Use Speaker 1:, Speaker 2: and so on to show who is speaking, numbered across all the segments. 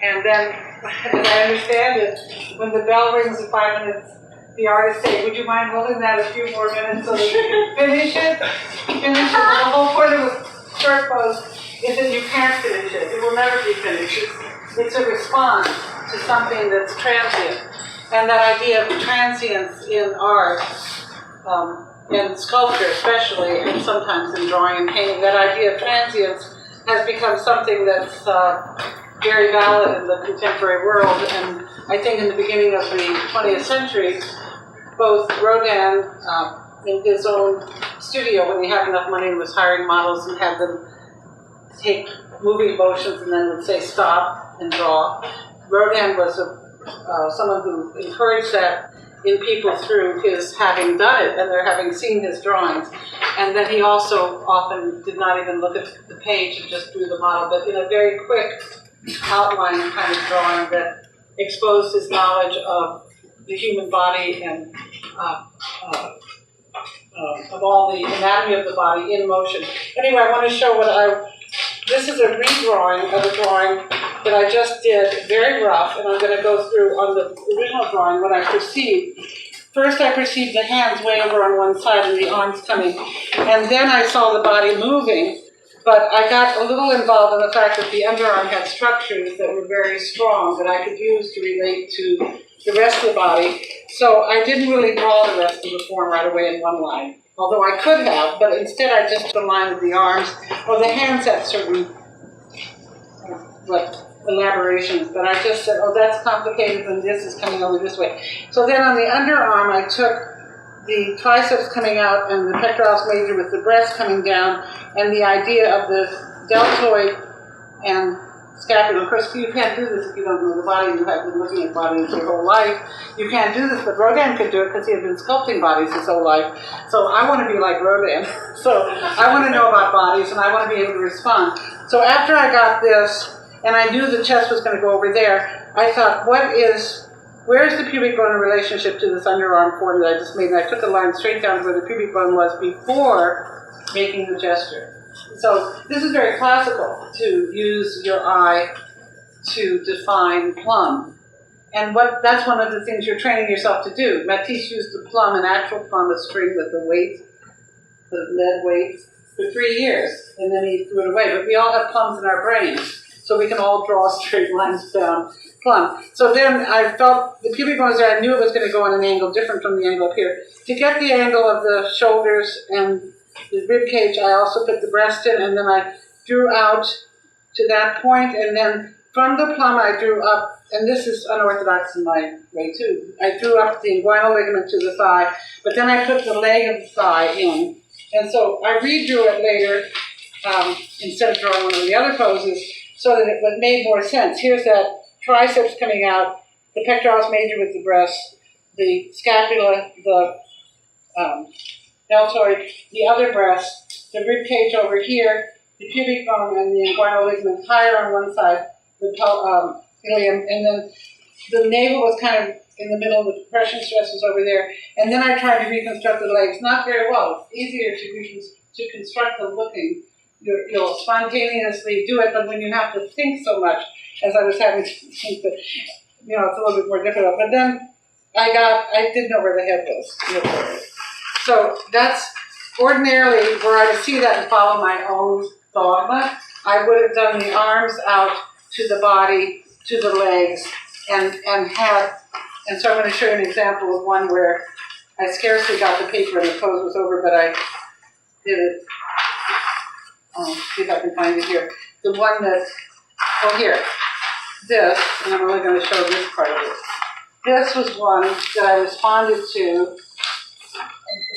Speaker 1: And then, as I understand it, when the bell rings at 5 minutes, the artist say, would you mind holding that a few more minutes so that you can finish it? Finish it. Well, the whole point of a short pose is that you can't finish it. It will never be finished. It's a response to something that's transient. And that idea of transience in art, in sculpture especially, and sometimes in drawing and painting, that idea of transience has become something that's very valid in the contemporary world. And I think in the beginning of the 20th century, both Rodin, in his own studio, when he had enough money and was hiring models and had them take moving motions and then would say stop and draw. Rodin was someone who encouraged that in people through his having done it and their having seen his drawings. And then he also often did not even look at the page and just drew the model, but in a very quick outline kind of drawing that exposed his knowledge of the human body and of all the anatomy of the body in motion. Anyway, I want to show this is a redrawing of a drawing that I just did, very rough, and I'm going to go through on the original drawing what I perceived. First I perceived the hands way over on one side and the arms coming, and then I saw the body moving, but I got a little involved in the fact that the underarm had structures that were very strong that I could use to relate to the rest of the body. So I didn't really draw the rest of the form right away in one line, although I could have, but instead I just put a line of the arms, or the hands had certain elaborations, but I just said, oh, that's complicated, and this is coming over this way. So then on the underarm, I took the triceps coming out and the pectoralis major with the breast coming down, and the idea of the deltoid and scapula. Of course, you can't do this if you don't know the body. You have been looking at bodies your whole life. You can't do this, but Rodin could do it because he had been sculpting bodies his whole life. So I want to be like Rodin. So I want to know about bodies, and I want to be able to respond. So after I got this, and I knew the chest was going to go over there, I thought, where's the pubic bone in relationship to this underarm form that I just made? And I took a line straight down to where the pubic bone was before making the gesture. So this is very classical, to use your eye to define plumb. And that's one of the things you're training yourself to do. Matisse used the plumb, an actual plumb, a string with the weight, the lead weight, for 3 years, and then he threw it away. But we all have plumbs in our brains, so we can all draw straight lines down plumb. So then I felt the pubic bone was there. I knew it was going to go on an angle different from the angle up here. To get the angle of the shoulders and the rib cage, I also put the breast in, and then I drew out to that point, and then from the plumb I drew up, and this is unorthodox in my way too. I drew up the inguinal ligament to the thigh, but then I put the leg of the thigh in. And so I redrew it later, instead of drawing one of the other poses, so that it made more sense. Here's that triceps coming out, the pectoralis major with the breast, the scapula, the deltoid, the other breast, the rib cage over here, the pubic bone and the inguinal ligament higher on one side, the ilium, and then the navel was kind of in the middle, the depression stress was over there, and then I tried to reconstruct the legs. Not very well. It's easier to construct them looking. You'll spontaneously do it, but when you have to think so much, as I was having to think that, it's a little bit more difficult. But then I did know where the head was. So that's ordinarily, were I to see that and follow my own dogma, I would have done the arms out to the body, to the legs, and so I'm going to show you an example of one where I scarcely got the paper and the pose was over, but I did it. See if I can find it here. The one that, here, this, and I'm only going to show this part of it. This was one that I responded to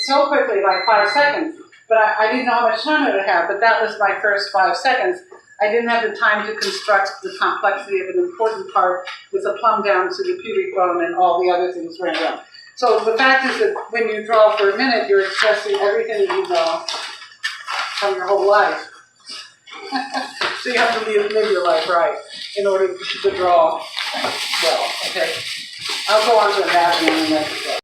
Speaker 1: so quickly, like 5 seconds, but I didn't know how much time I would have, but that was my first 5 seconds. I didn't have the time to construct the complexity of an important part with a plumb down to the pubic bone and all the other things running around. So the fact is that when you draw for a minute, you're expressing everything that you know from your whole life. So you have to live your life right in order to draw well, okay? I'll go on to anatomy in the next one.